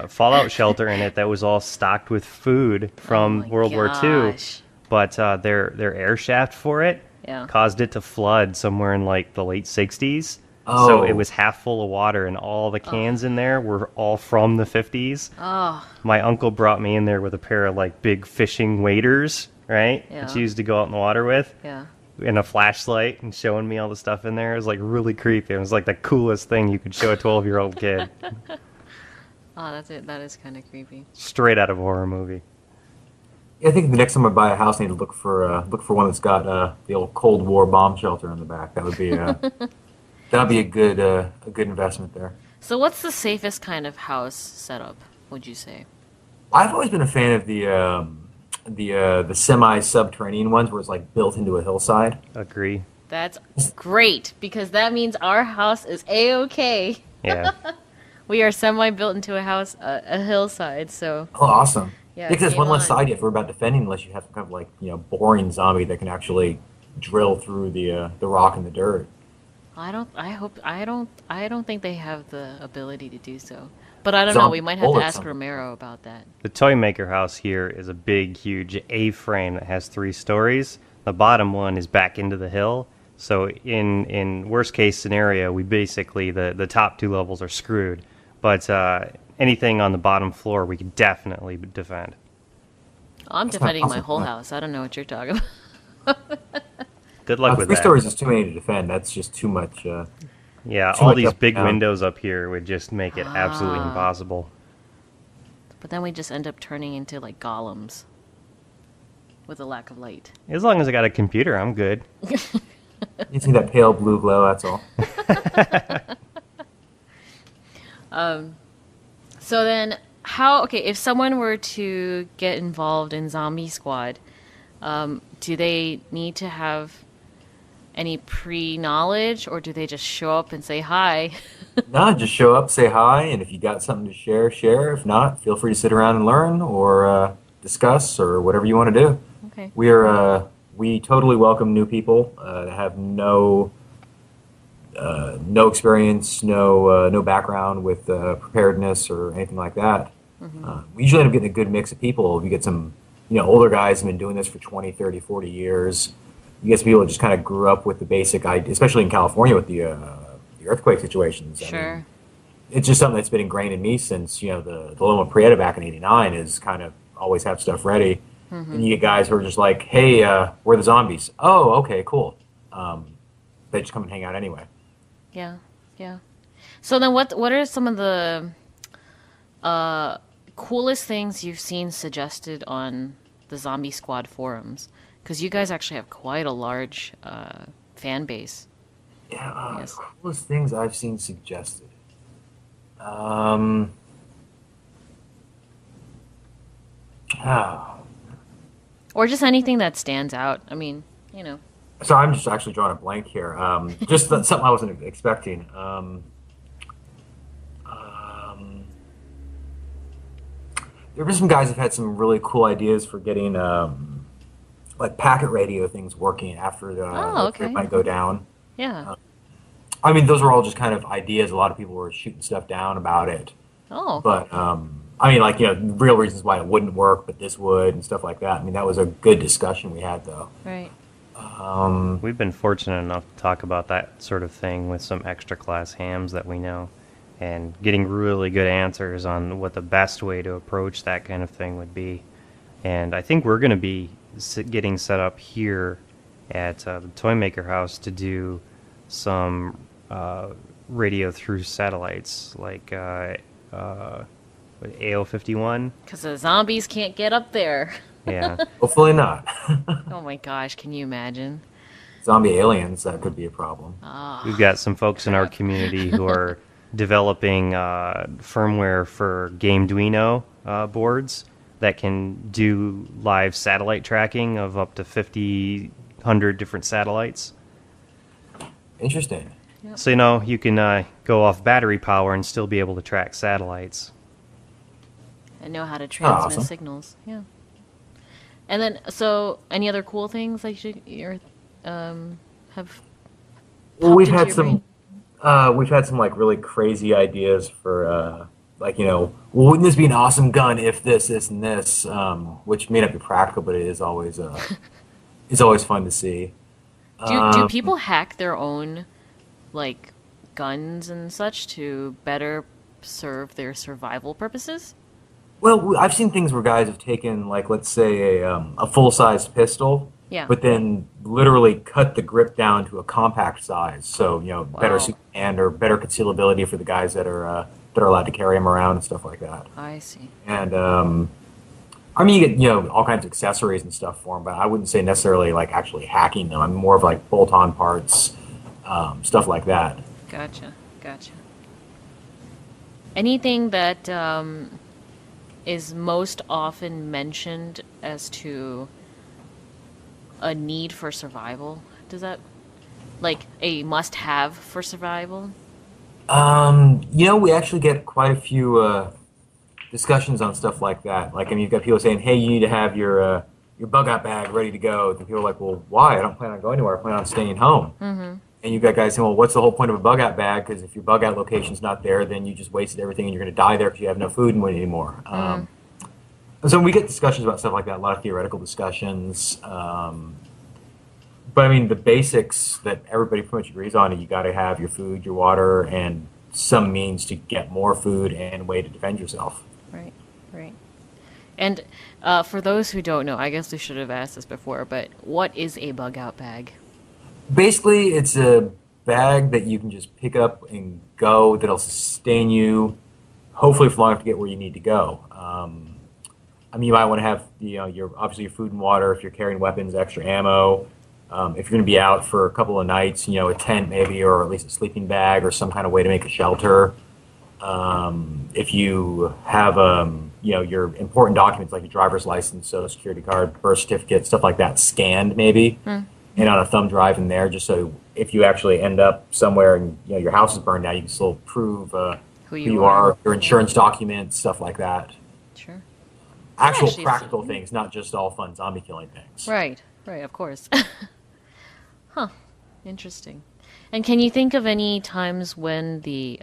fallout shelter in it that was all stocked with food Oh from my World War II. gosh. But their air shaft for it Yeah. caused it to flood somewhere in like the late 60s. So it Oh, was half full of water, and all the cans in there were all from the 50s. Oh, My uncle brought me in there with a pair of like big fishing waders, right? Yeah. That you used to go out in the water with, yeah. and a flashlight, and showing me all the stuff in there. It was like really creepy. It was like the coolest thing you could show a 12-year-old kid, Oh, that's it. That is kind of creepy. straight out of a horror movie. yeah, I think the next time I buy a house, I need to look for one that's got the old Cold War bomb shelter in the back. That would be that'd be a good investment there. So, what's the safest kind of house setup, would you say? I've always been a fan of the semi-subterranean ones where it's like built into a hillside. Agree. That's great because that means our house is a-okay. Yeah. We are semi-built into a house, a hillside. So Oh, awesome. yeah, Because there's game one less on. side you have to worry about defending unless you have some kind of like boring zombie that can actually drill through the rock and the dirt. I don't think they have the ability to do so. But I don't know. We Zombie might have to bullets, ask something. Romero about that. The Toy Maker house here is a big, huge A-frame that has 3 stories. The bottom one is back into the hill. So in worst case scenario, we basically, the top 2 levels are screwed. But anything on the bottom floor, we can definitely defend. I'm That's not defending my awesome. whole house. I don't know what you're talking about. Good luck with Three that. stories is too many to defend. That's just too much. Yeah, too all much these up and big down. windows up here would just make it absolutely Ah. impossible. But then we just end up turning into like golems with a lack of light. As long as I got a computer, I'm good. You see that pale blue glow. That's all. So then, okay, if someone were to get involved in Zombie Squad, do they need to have any pre-knowledge, or do they just show up and say hi? No, just show up, say hi, and if you got something to share, share. If not, feel free to sit around and learn or discuss or whatever you want to do. Okay. We totally welcome new people that have no experience, no background with preparedness or anything like that. We usually end up getting a good mix of people. We get some older guys who've been doing this for 20, 30, 40 years. You get some people that just kind of grew up with the basic idea, especially in California with the earthquake situations. I mean, Sure. it's just something that's been ingrained in me since the Loma Prieta back in '89 is kind of always have stuff ready. And you get guys who are just like, hey, we're the zombies. Oh, okay, cool. They just come and hang out anyway. Yeah, yeah. So then, what are some of the coolest things you've seen suggested on the Zombie Squad forums? Because you guys actually have quite a large fan base. Yeah, Yes. coolest things I've seen suggested. Oh. Or just anything that stands out. I mean, So I'm just actually drawing a blank here. Just something I wasn't expecting. There were some guys who've had some really cool ideas for getting like packet radio things working after the okay. trip might go down. yeah. I mean, those were all just kind of ideas. A lot of people were shooting stuff down about it. Oh, But I mean, like real reasons why it wouldn't work, but this would and stuff like that. I mean, that was a good discussion we had, though. right. We've been fortunate enough to talk about that sort of thing with some extra class hams that we know, and getting really good answers on what the best way to approach that kind of thing would be. And I think we're going to be getting set up here at the Toy Maker House to do some radio through satellites, like AO51. Because the zombies can't get up there. Yeah. Hopefully not. Oh my gosh, can you imagine? Zombie aliens, that could be a problem. We've got some folks in our community who are developing firmware for Gameduino boards, that can do live satellite tracking of up to 100 different satellites. Interesting. Yep. So, you can go off battery power and still be able to track satellites. And know how to transmit awesome. signals. Yeah. And then, so any other cool things that you have? Well, popped into your brain? we've had some like really crazy ideas for like, well, wouldn't this be an awesome gun if this, and this, which may not be practical, but it is always it's always fun to see. Do people hack their own, like, guns and such to better serve their survival purposes? Well, I've seen things where guys have taken, like, let's say a full-size pistol, Yeah. but then literally cut the grip down to a compact size, so better Wow. suit and or better concealability for the guys that are allowed to carry them around and stuff like that. I see. And I mean, you get all kinds of accessories and stuff for them, but I wouldn't say necessarily like actually hacking them. I'm more of like bolt-on parts, stuff like that. Gotcha. Anything that is most often mentioned as to a need for survival? Does that, like, a must-have for survival? We actually get quite a few discussions on stuff like that. Like, I mean, you've got people saying, "Hey, you need to have your bug out bag ready to go." And people are like, "Well, why? I don't plan on going anywhere. I plan on staying home." Mm-hmm. And you've got guys saying, "Well, what's the whole point of a bug out bag? Because if your bug out location's not there, then you just wasted everything, and you're going to die there because you have no food anymore." And so we get discussions about stuff like that. A lot of theoretical discussions. But I mean, the basics that everybody pretty much agrees on are you got to have your food, your water, and some means to get more food and a way to defend yourself. Right. And for those who don't know, I guess we should have asked this before, but what is a bug out bag? Basically, it's a bag that you can just pick up and go that'll sustain you, hopefully for long enough to get where you need to go. I mean, you might want to have your obviously your food and water if you're carrying weapons, extra ammo. If you're going to be out for a couple of nights, a tent maybe, or at least a sleeping bag or some kind of way to make a shelter. If you have your important documents like your driver's license, social security card, birth certificate, stuff like that, scanned maybe, and on a thumb drive in there, just so if you actually end up somewhere and your house is burned down, you can still prove who you are, your insurance documents, stuff like that. Sure. Actual Actually, practical things, not just all fun zombie killing things. Right, of course. Huh. Interesting. And can you think of any times when the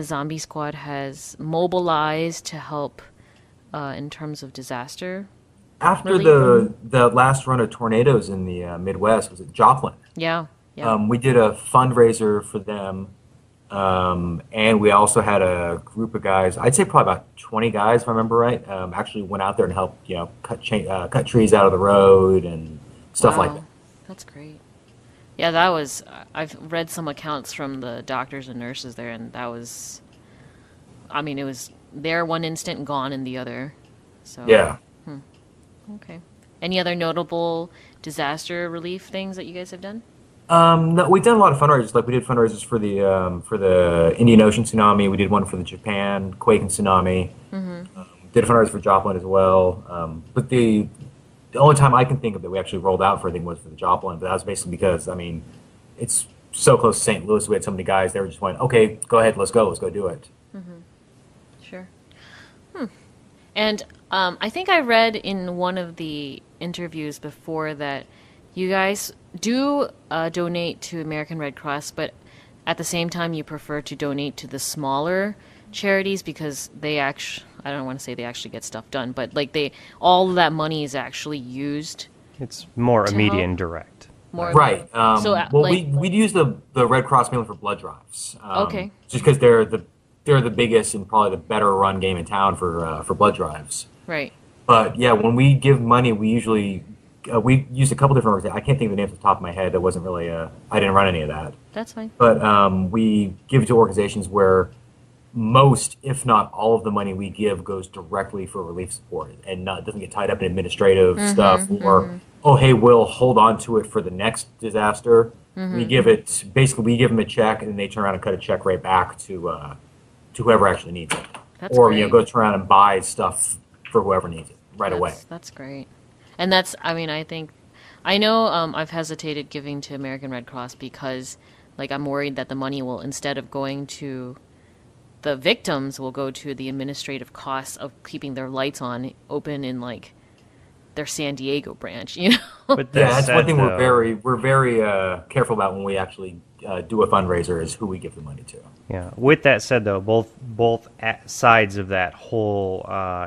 Zombie Squad has mobilized to help in terms of disaster? After relief? the last run of tornadoes in the Midwest, was it Joplin? Yeah. We did a fundraiser for them, and we also had a group of guys. I'd say probably about 20 guys, if I remember right. Actually went out there and helped, cut trees out of the road and stuff like that. That's great. Yeah, that was. I've read some accounts from the doctors and nurses there, and that was. I mean, it was there one instant and gone in the other. So Yeah. Okay. Any other notable disaster relief things that you guys have done? No, we've done a lot of fundraisers. Like we did fundraisers for the Indian Ocean tsunami. We did one for the Japan quake and tsunami. Did a fundraiser for Joplin as well. But the only time I can think of that we actually rolled out for anything was for the Joplin. But that was basically because, I mean, it's so close to St. Louis. We had so many guys. They were just went, okay, go ahead, let's go do it. Sure. And I think I read in one of the interviews before that you guys do donate to American Red Cross, but at the same time you prefer to donate to the smaller charities because they actually, I don't want to say they actually get stuff done, but like all of that money is actually used. It's more To immediate help? and direct. More Right. So, well, like- we'd use the Red Cross mainly for blood drives. Okay. Just because they're the biggest and probably the better run game in town for blood drives. Right. But yeah, when we give money, we usually we used a couple different organizations. I can't think of the names off the top of my head. That wasn't really I didn't run any of that. That's fine. But we give it to organizations where most, if not all, of the money we give goes directly for relief support and doesn't get tied up in administrative stuff or oh hey, we'll hold on to it for the next disaster. We give it basically we give them a check and they turn around and cut a check right back to whoever actually needs it. That's or great. go turn around and buy stuff for whoever needs it right away. That's great. And I mean, I know I've hesitated giving to American Red Cross because, like, I'm worried that the money will, instead of going to the victims, will go to the administrative costs of keeping their lights open in, like, their San Diego branch, you know? But Yeah, that that's one said, thing though, we're very careful about when we actually do a fundraiser is who we give the money to. yeah. With that said, though, both sides of that whole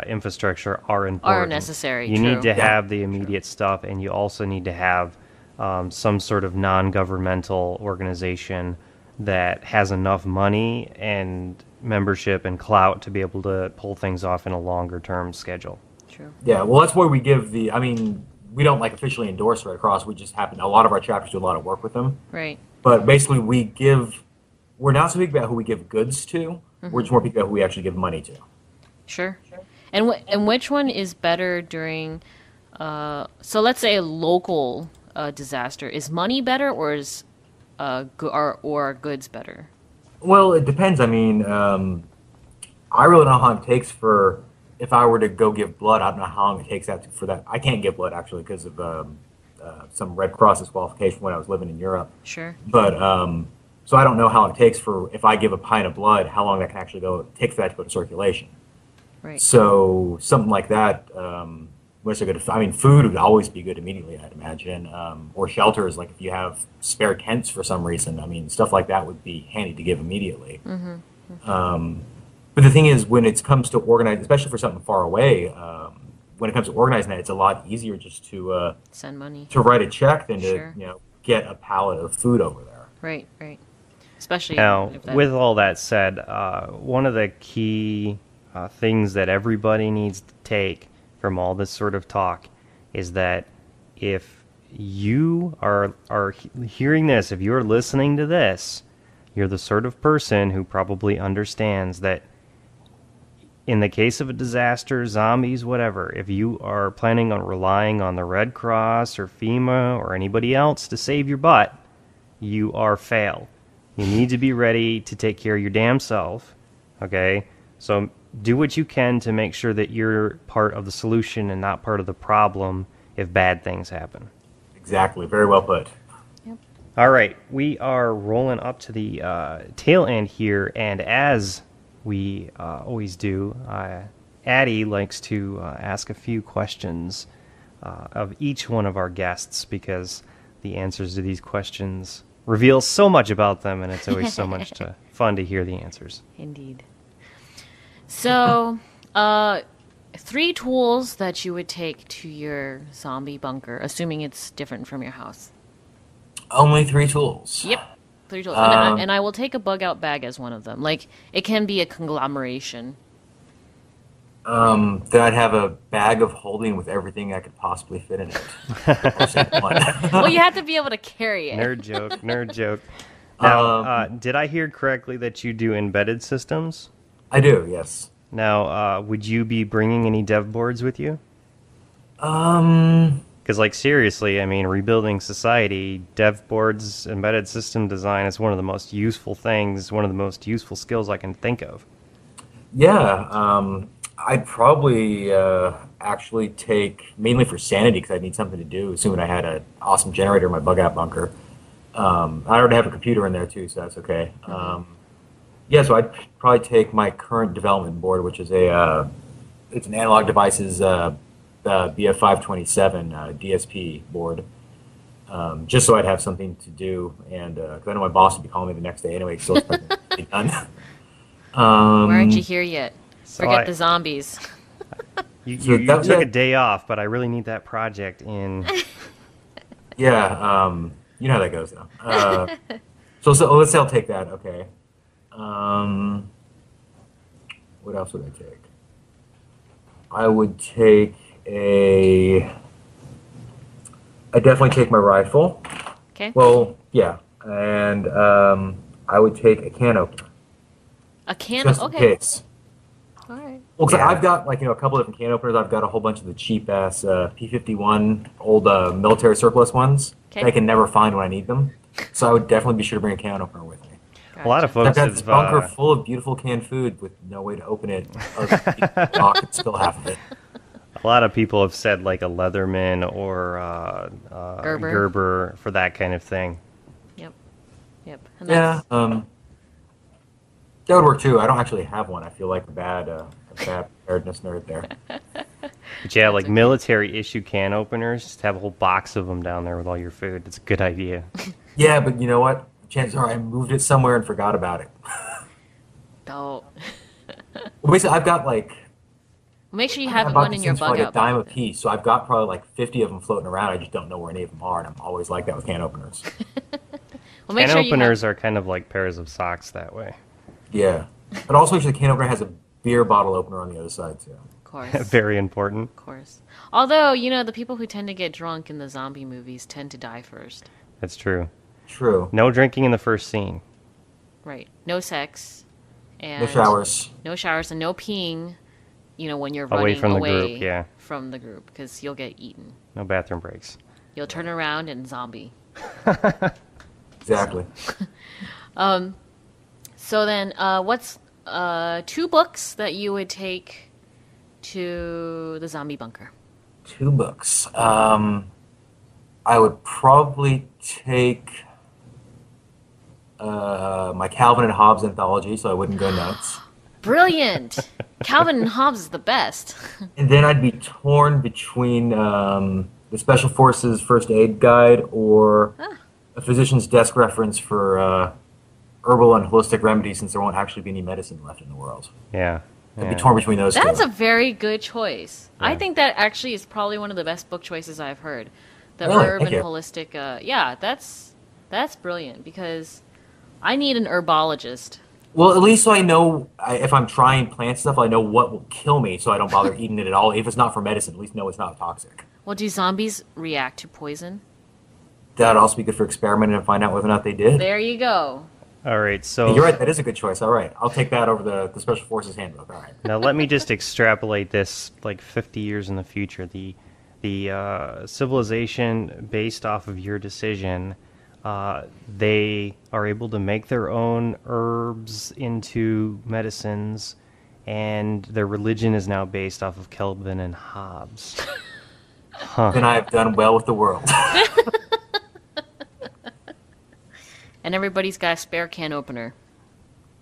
infrastructure are important. Are necessary, You true. need to Yeah. have the immediate stuff, and you also need to have some sort of non-governmental organization that has enough money and membership and clout to be able to pull things off in a longer-term schedule. True. Yeah, well, that's why we give the. I mean, we don't like officially endorse Red Cross. We just happen. A lot of our chapters do a lot of work with them. Right. But basically, we give. We're not so big about who we give goods to. We're just more big about who we actually give money to. Sure. And which one is better during, so let's say a local disaster. Is money better, or is or goods better? Well, it depends. I mean, I really don't know how long it takes for. If I were to go give blood, I don't know how long it takes for that. I can't give blood actually because of some Red Cross disqualification when I was living in Europe. Sure. But so I don't know how long it takes for if I give a pint of blood, how long that can actually take for that to go to circulation. Right. So something like that. What's good? I mean, food would always be good immediately, I'd imagine, or shelters. Like if you have spare tents for some reason, I mean, stuff like that would be handy to give immediately. But the thing is, when it comes to organize, especially for something far away, when it comes to organizing that, it's a lot easier just to Send money. to write a check than Sure. to get a pallet of food over there. Right. Right. Especially Now, if that, with all that said, one of the key things that everybody needs to take from all this sort of talk is that if you are hearing this, if you're listening to this, you're the sort of person who probably understands that in the case of a disaster, zombies, whatever, if you are planning on relying on the Red Cross or FEMA or anybody else to save your butt, you are fail. You need to be ready to take care of your damn self, okay? So do what you can to make sure that you're part of the solution and not part of the problem if bad things happen. Exactly. Very well put. All right, we are rolling up to the tail end here, and as we always do, Addie likes to ask a few questions of each one of our guests because the answers to these questions reveal so much about them, and it's always so much fun to hear the answers. indeed. So, 3 tools that you would take to your zombie bunker, assuming it's different from your house. Only 3 tools. Yep. 3 tools. And I will take a bug out bag as one of them. Like, it can be a conglomeration. Then I'd have a bag of holding with everything I could possibly fit in it. Well, you have to be able to carry it. Nerd joke, nerd joke. Now, did I hear correctly that you do embedded systems? I do, yes. Now, would you be bringing any dev boards with you? Um, Because, like, seriously, I mean, rebuilding society, dev boards, embedded system design is one of the most useful things, one of the most useful skills I can think of. yeah, I'd probably actually take, mainly for sanity, because I'd need something to do, assuming I had an awesome generator in my bug out bunker. I already have a computer in there, too, so that's okay. Yeah, so I'd probably take my current development board, which is it's an Analog Devices BF527 DSP board, just so I'd have something to do, and because I know my boss would be calling me the next day anyway, so it's be done. Why aren't you here yet? So Forget the zombies. You So that- took yeah. a day off, but I really need that project in. Yeah, you know how that goes, though. So let's say I'll take that. Okay. What else would I take? I would take I definitely take my rifle. Okay. Well, yeah, and I would take a can opener. A can. Just in Okay. case. All right. Well, 'cause Yeah. I've got a couple different can openers. I've got a whole bunch of the cheap ass P51 old military surplus ones Okay. that I can never find when I need them. So I would definitely be sure to bring a can opener with me. A lot of Gotcha. I've folks got this bunker have. full of beautiful canned food with no way to open it. Other than you can talk and spill half of it. A lot of people have said like a Leatherman or Gerber. Gerber for that kind of thing. Yep. Yep. And Yeah, that's that would work too. I don't actually have one. I feel like a bad preparedness nerd there. But yeah, like okay. military issue can openers, just have a whole box of them down there with all your food. It's a good idea. Yeah, but you know what? Chances are I moved it somewhere and forgot about it. Oh. Well, basically, I've got like Make sure you I have bought one in these your things for bug like a out dime bag a then. piece, so I've got probably like 50 of them floating around. I just don't know where any of them are, and I'm always like that with can openers. Well, make Can sure you have, openers are kind of like pairs of socks that way. Yeah, but also make sure the can opener has a beer bottle opener on the other side too. of course. Very important. Of course. Although, the people who tend to get drunk in the zombie movies tend to die first. That's true. True. No drinking in the first scene. Right. No sex. And No showers. No showers and no peeing, when you're Away running from the away group, yeah. from the group, because you'll get eaten. No bathroom breaks. You'll turn around and zombie. Exactly. So then, what's 2 books that you would take to the zombie bunker? 2 books. I would probably take my Calvin and Hobbes anthology, so I wouldn't go nuts. Brilliant! Calvin and Hobbes is the best. And then I'd be torn between the Special Forces First Aid Guide or a physician's desk reference for herbal and holistic remedies, since there won't actually be any medicine left in the world. Yeah. I'd yeah. be torn between those That's two. a very good choice. I Yeah. think that actually is probably one of the best book choices I've heard. The Really? herb Thank and you. holistic. Yeah, that's brilliant, because I need an herbologist. Well, at least so I know if I'm trying plant stuff, I know what will kill me, so I don't bother eating it at all. If it's not for medicine, at least know it's not toxic. Well, do zombies react to poison? That'd also be good for experimenting and find out whether or not they did. There you go. All right, Hey, so you're right. That is a good choice. All right, I'll take that over the Special Forces Handbook. All right. now let me just extrapolate this like 50 years in the future. The civilization based off of your decision, they are able to make their own herbs into medicines, and their religion is now based off of Kelvin and Hobbes. Then I have done well with the world. And everybody's got a spare can opener.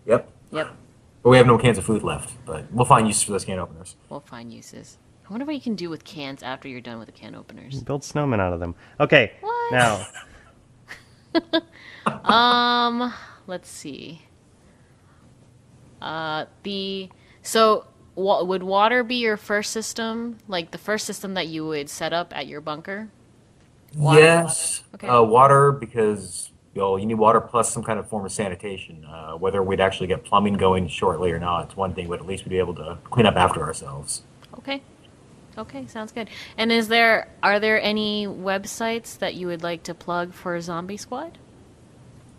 Yep. Yep. But we have no cans of food left, but we'll find use for those can openers. We'll find uses. I wonder what you can do with cans after you're done with the can openers. Build snowmen out of them. Okay, What? now Let's see. So would water be your first system? Like the first system that you would set up at your bunker? Water. Yes. Okay. Water, because you need water plus some kind of form of sanitation. Whether we'd actually get plumbing going shortly or not, it's one thing, but at least we'd be able to clean up after ourselves. Okay. Okay, sounds good. And are there any websites that you would like to plug for Zombie Squad?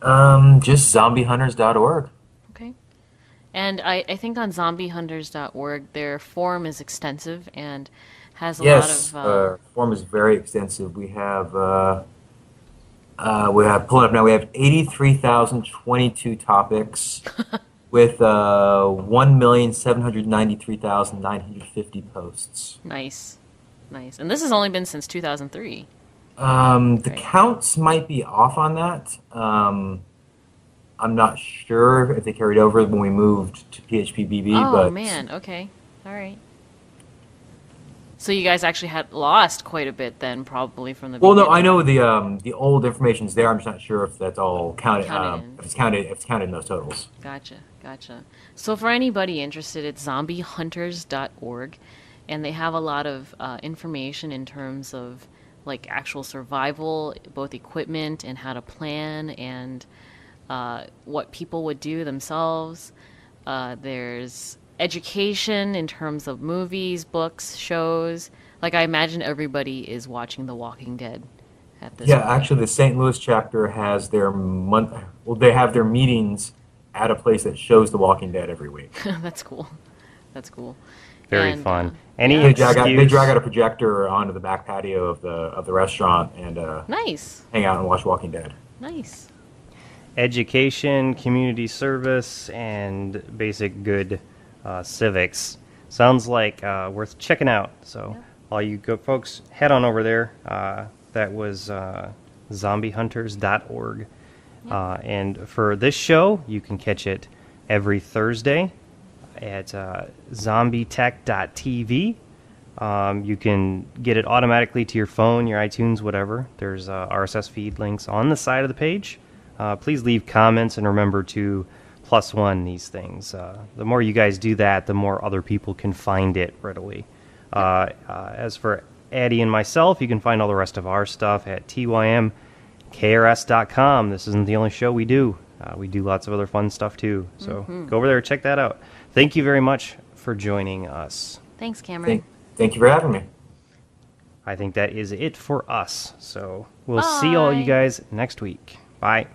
Just zombiehunters.org. Okay. And I think on zombiehunters.org their forum is extensive and has a Yes, lot of form is very extensive. We have pulling up now. We have 83,022 topics with 1,793,950 posts. nice. And this has only been since 2003. The Right. counts might be off on that. I'm not sure if they carried over when we moved to PHPBB, Oh but man, okay. All right. So you guys actually had lost quite a bit then, probably from the well, no, beginning. I know the old information's there. I'm just not sure if that's all counted. Counted in. If it's counted in those totals. Gotcha. So for anybody interested, it's zombiehunters.org, and they have a lot of information in terms of like actual survival, both equipment and how to plan, and what people would do themselves. There's education in terms of movies, books, shows. Like I imagine everybody is watching The Walking Dead at this Yeah, point. actually, the St. Louis chapter has their they have their meetings at a place that shows The Walking Dead every week. That's cool. very And, fun. uh, Any They drag excuse, out a projector onto the back patio of the restaurant and Nice. hang out and watch Walking Dead. Nice. education, community service, and basic good civics. Sounds like worth checking out. So all you good folks, head on over there. That was zombiehunters.org. And for this show, you can catch it every Thursday at zombietech.tv. You can get it automatically to your phone, your iTunes, whatever. There's RSS feed links on the side of the page. Please leave comments and remember to +1 these things. The more you guys do that, the more other people can find it readily. As for Addie and myself, you can find all the rest of our stuff at tymkrs.com. This isn't the only show we do. We do lots of other fun stuff too. So go over there, check that out. Thank you very much for joining us. Thanks, Cameron. Thank you for having me. I think that is it for us. So we'll see all you guys next week. Bye.